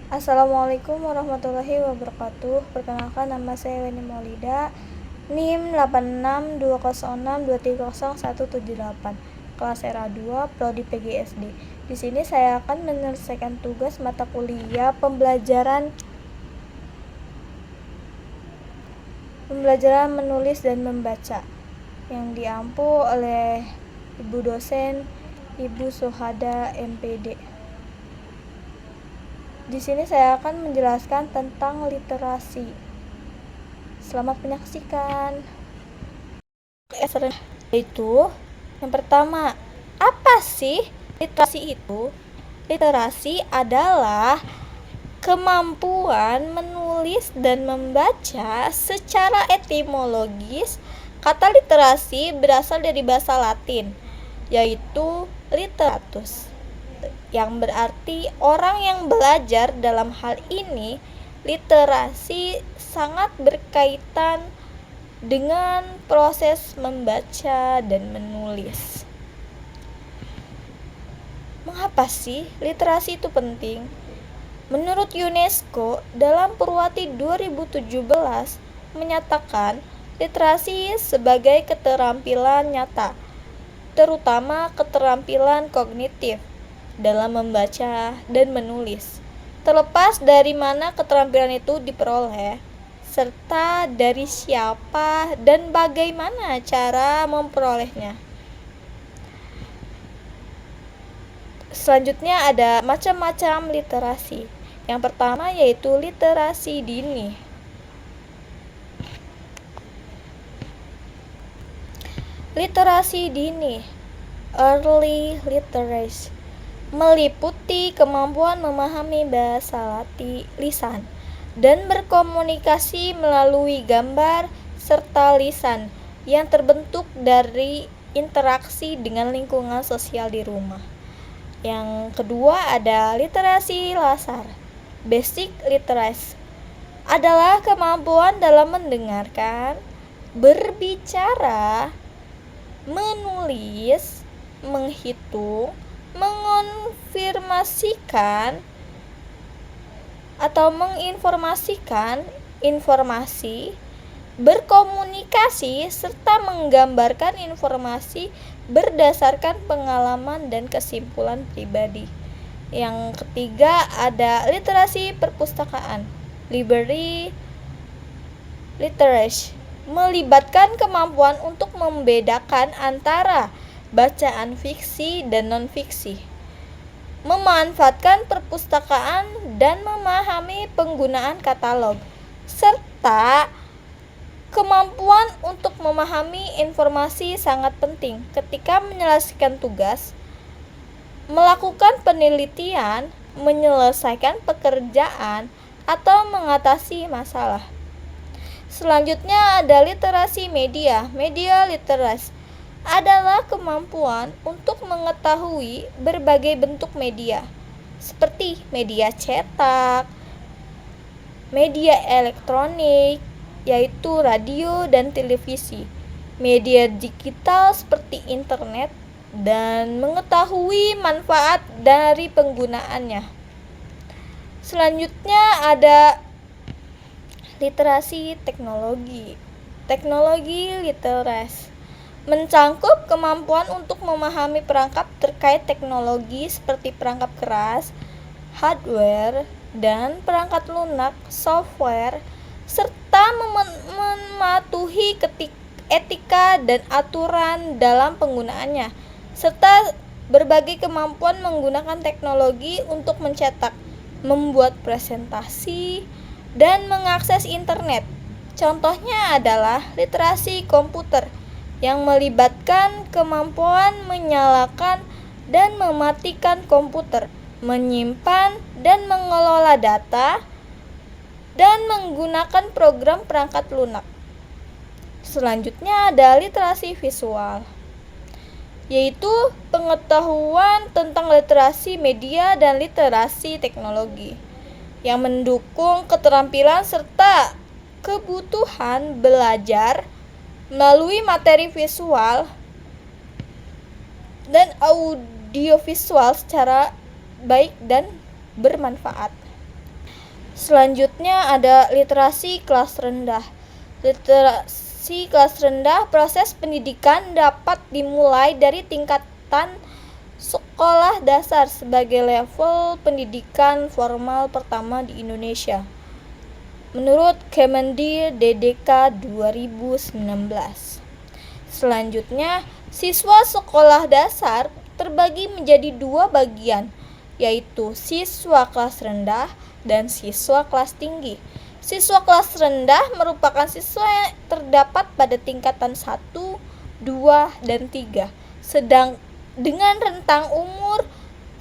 Assalamualaikum warahmatullahi wabarakatuh. Perkenalkan, nama saya Weni Maulida, NIM 862062300178, kelas era 2, prodi PGSD. Di sini saya akan menyelesaikan tugas mata kuliah pembelajaran menulis dan membaca yang diampu oleh Ibu dosen Ibu Suhada MPD. Di sini saya akan menjelaskan tentang literasi. Selamat menyaksikan. Itu yang pertama, apa sih literasi itu? Literasi adalah kemampuan menulis dan membaca. Secara etimologis, kata literasi berasal dari bahasa Latin, yaitu literatus, yang berarti orang yang belajar. Dalam hal ini, literasi sangat berkaitan dengan proses membaca dan menulis. Mengapa sih literasi itu penting? Menurut UNESCO, dalam Purwati 2017 menyatakan literasi sebagai keterampilan nyata, terutama keterampilan kognitif dalam membaca dan menulis. Terlepas dari mana keterampilan itu diperoleh, serta dari siapa dan bagaimana cara memperolehnya. Selanjutnya ada macam-macam literasi. Yang pertama yaitu literasi dini. Literasi dini, early literacy, meliputi kemampuan memahami bahasa lisan dan berkomunikasi melalui gambar serta lisan yang terbentuk dari interaksi dengan lingkungan sosial di rumah. Yang kedua ada literasi dasar, basic literacy, adalah kemampuan dalam mendengarkan, berbicara, menulis, menghitung, mengonfirmasikan atau menginformasikan informasi, berkomunikasi, serta menggambarkan informasi berdasarkan pengalaman dan kesimpulan pribadi. Yang ketiga ada literasi perpustakaan, library literacy, melibatkan kemampuan untuk membedakan antara bacaan fiksi dan non-fiksi, memanfaatkan perpustakaan dan memahami penggunaan katalog, serta kemampuan untuk memahami informasi sangat penting ketika menyelesaikan tugas, melakukan penelitian, menyelesaikan pekerjaan, atau mengatasi masalah. Selanjutnya ada literasi media. Media literacy adalah kemampuan untuk mengetahui berbagai bentuk media, seperti media cetak, media elektronik, yaitu radio dan televisi, media digital seperti internet, dan mengetahui manfaat dari penggunaannya. Selanjutnya ada literasi teknologi. Teknologi literacy mencangkup kemampuan untuk memahami perangkat terkait teknologi seperti perangkat keras, hardware, dan perangkat lunak, software, serta mematuhi etika dan aturan dalam penggunaannya, serta berbagai kemampuan menggunakan teknologi untuk mencetak, membuat presentasi, dan mengakses internet. Contohnya adalah literasi komputer yang melibatkan kemampuan menyalakan dan mematikan komputer, menyimpan dan mengelola data, dan menggunakan program perangkat lunak. Selanjutnya ada literasi visual, yaitu pengetahuan tentang literasi media dan literasi teknologi yang mendukung keterampilan serta kebutuhan belajar melalui materi visual dan audiovisual secara baik dan bermanfaat. Selanjutnya ada literasi kelas rendah. Literasi kelas rendah, proses pendidikan dapat dimulai dari tingkatan sekolah dasar sebagai level pendidikan formal pertama di Indonesia. Menurut Kemendikbud 2019. Selanjutnya, siswa sekolah dasar terbagi menjadi dua bagian, yaitu siswa kelas rendah dan siswa kelas tinggi. Siswa kelas rendah merupakan siswa yang terdapat pada tingkatan 1, 2, dan 3, sedang dengan rentang umur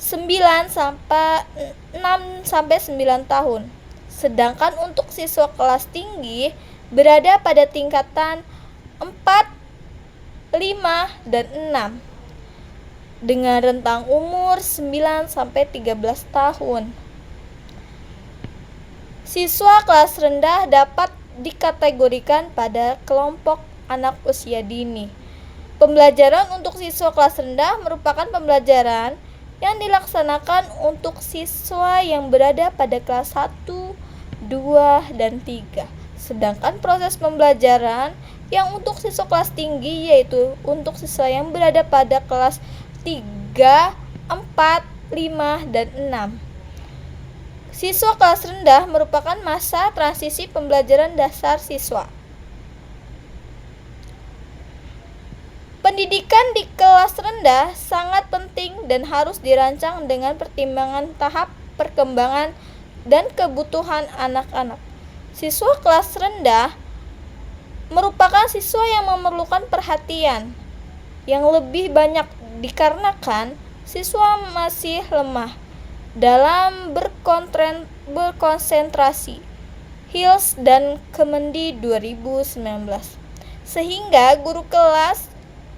9 sampai 6 sampai 9 tahun. Sedangkan untuk siswa kelas tinggi berada pada tingkatan 4, 5, dan 6 dengan rentang umur 9 sampai 13 tahun. Siswa kelas rendah dapat dikategorikan pada kelompok anak usia dini. Pembelajaran untuk siswa kelas rendah merupakan pembelajaran yang dilaksanakan untuk siswa yang berada pada kelas 1, 2, dan 3. Sedangkan proses pembelajaran yang untuk siswa kelas tinggi yaitu untuk siswa yang berada pada kelas 3, 4, 5, dan 6. Siswa kelas rendah merupakan masa transisi pembelajaran dasar siswa. Pendidikan di kelas rendah sangat penting dan harus dirancang dengan pertimbangan tahap perkembangan dan kebutuhan anak-anak. Siswa kelas rendah merupakan siswa yang memerlukan perhatian yang lebih banyak dikarenakan siswa masih lemah dalam berkonsentrasi. Hills dan Kemendikbud 2019. Sehingga guru kelas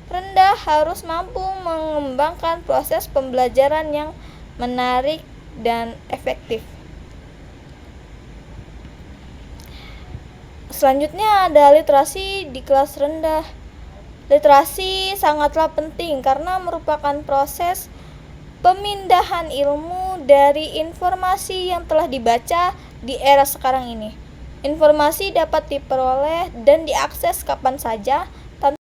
rendah harus mampu mengembangkan proses pembelajaran yang menarik dan efektif. Selanjutnya ada literasi di kelas rendah. Literasi sangatlah penting karena merupakan proses pemindahan ilmu dari informasi yang telah dibaca di era sekarang ini. Informasi dapat diperoleh dan diakses kapan saja tanpa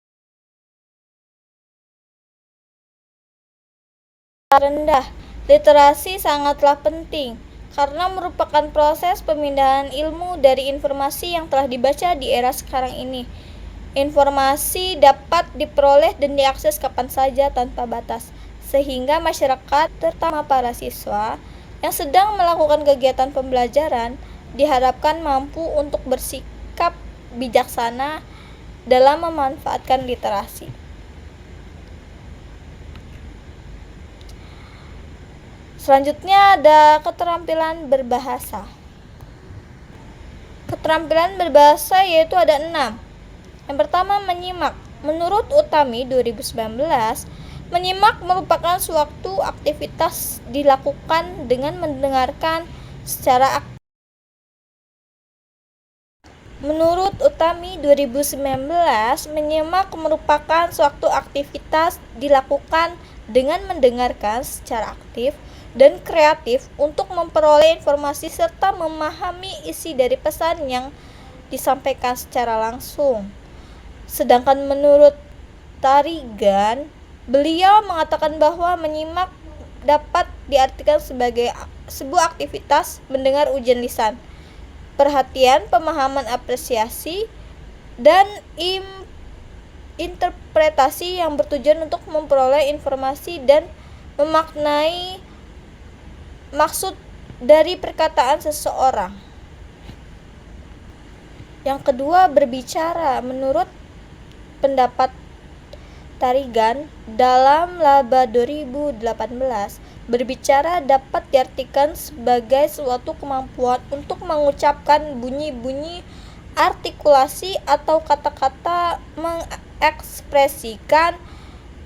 rendah. Literasi sangatlah penting karena merupakan proses pemindahan ilmu dari informasi yang telah dibaca di era sekarang ini. Informasi dapat diperoleh dan diakses kapan saja tanpa batas, sehingga masyarakat, terutama para siswa yang sedang melakukan kegiatan pembelajaran, diharapkan mampu untuk bersikap bijaksana dalam memanfaatkan literasi. Selanjutnya ada keterampilan berbahasa. Keterampilan berbahasa yaitu ada 6. Yang pertama, menyimak. Menurut Utami 2019, menyimak merupakan suatu aktivitas dilakukan dengan mendengarkan secara aktif. Menurut Utami 2019, menyimak merupakan suatu aktivitas dilakukan dengan mendengarkan secara aktif dan kreatif untuk memperoleh informasi serta memahami isi dari pesan yang disampaikan secara langsung. Sedangkan menurut Tarigan, beliau mengatakan bahwa menyimak dapat diartikan sebagai sebuah aktivitas mendengar ujian lisan, perhatian, pemahaman, apresiasi, dan interpretasi yang bertujuan untuk memperoleh informasi dan memaknai maksud dari perkataan seseorang. Yang kedua, berbicara. Menurut pendapat Tarigan, dalam Laba 2018, berbicara dapat diartikan sebagai suatu kemampuan untuk mengucapkan bunyi-bunyi, artikulasi atau kata-kata, mengekspresikan,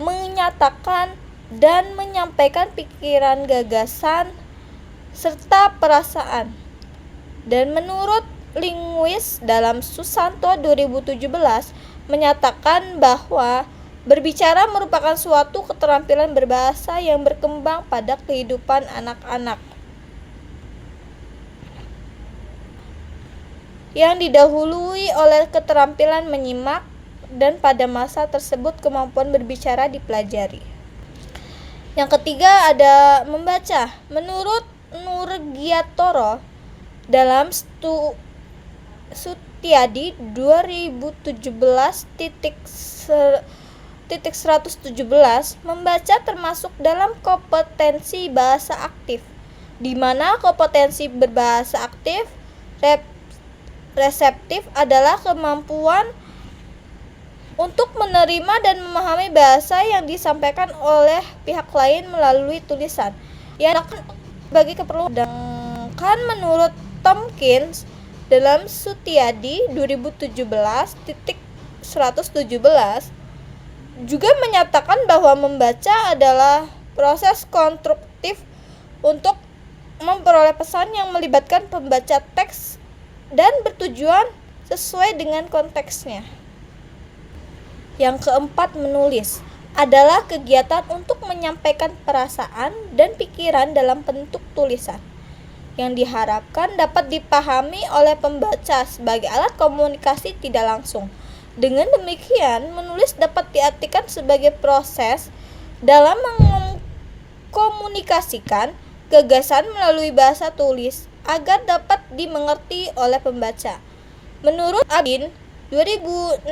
menyatakan, dan menyampaikan pikiran, gagasan, serta perasaan. Dan menurut linguis dalam Susanto 2017 menyatakan bahwa berbicara merupakan suatu keterampilan berbahasa yang berkembang pada kehidupan anak-anak. yang didahului oleh keterampilan menyimak, dan pada masa tersebut kemampuan berbicara dipelajari. Yang ketiga ada membaca. Menurut Nurgiatoro dalam Sutiadi 2017.117, membaca termasuk dalam kompetensi bahasa aktif, di mana kompetensi berbahasa aktif reseptif adalah kemampuan untuk menerima dan memahami bahasa yang disampaikan oleh pihak lain melalui tulisan yang bagi keperluan. Sedangkan menurut Tomkins dalam Sutiadi 2017.117 juga menyatakan bahwa membaca adalah proses konstruktif untuk memperoleh pesan yang melibatkan pembaca teks dan bertujuan sesuai dengan konteksnya. Yang keempat, menulis adalah kegiatan untuk menyampaikan perasaan dan pikiran dalam bentuk tulisan yang diharapkan dapat dipahami oleh pembaca sebagai alat komunikasi tidak langsung. Dengan demikian, menulis dapat diartikan sebagai proses dalam mengkomunikasikan gagasan melalui bahasa tulis agar dapat dimengerti oleh pembaca. Menurut Abin 2016.3,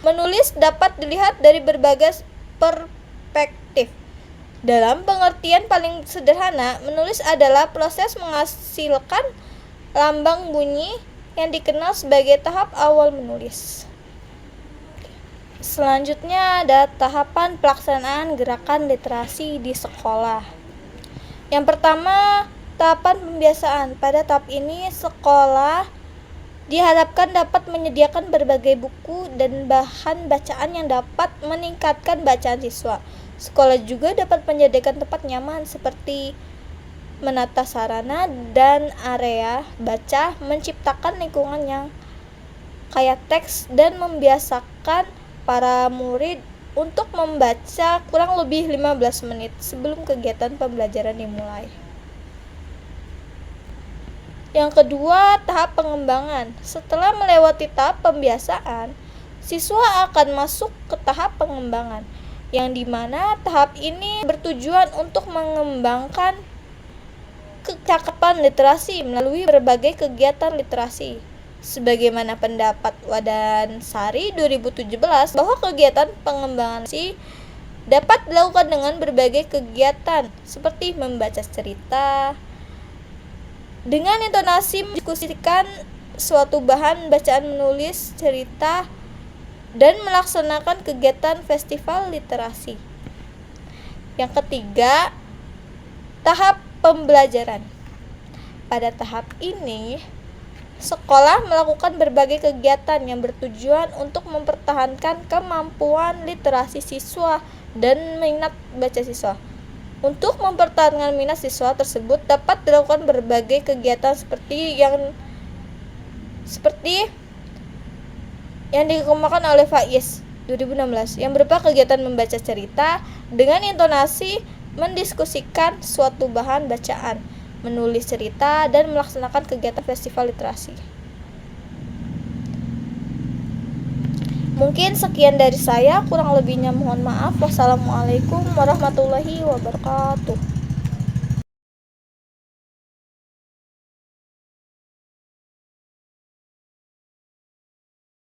menulis dapat dilihat dari berbagai perspektif. Dalam pengertian paling sederhana, menulis adalah proses menghasilkan lambang bunyi yang dikenal sebagai tahap awal menulis. Selanjutnya ada tahapan pelaksanaan gerakan literasi di sekolah. Yang pertama, tahapan pembiasaan. Pada tahap ini, sekolah diharapkan dapat menyediakan berbagai buku dan bahan bacaan yang dapat meningkatkan bacaan siswa. Sekolah juga dapat menyediakan tempat nyaman seperti menata sarana dan area baca, menciptakan lingkungan yang kaya teks, dan membiasakan para murid untuk membaca kurang lebih 15 menit sebelum kegiatan pembelajaran dimulai. Yang kedua, tahap pengembangan. Setelah melewati tahap pembiasaan, siswa akan masuk ke tahap pengembangan, yang dimana tahap ini bertujuan untuk mengembangkan kecakapan literasi melalui berbagai kegiatan literasi. Sebagaimana pendapat Wadansari 2017 bahwa kegiatan pengembangan literasi dapat dilakukan dengan berbagai kegiatan seperti membaca cerita, dengan intonasi mendiskusikan suatu bahan bacaan, menulis cerita, dan melaksanakan kegiatan festival literasi. Yang ketiga, tahap pembelajaran. Pada tahap ini, sekolah melakukan berbagai kegiatan yang bertujuan untuk mempertahankan kemampuan literasi siswa dan minat baca siswa. Untuk mempertahankan minat siswa tersebut dapat dilakukan berbagai kegiatan seperti yang dikemukakan oleh Faiz 2016, yang berupa kegiatan membaca cerita dengan intonasi mendiskusikan suatu bahan bacaan, menulis cerita, dan melaksanakan kegiatan festival literasi. Mungkin sekian dari saya, kurang lebihnya mohon maaf. Wassalamualaikum warahmatullahi wabarakatuh.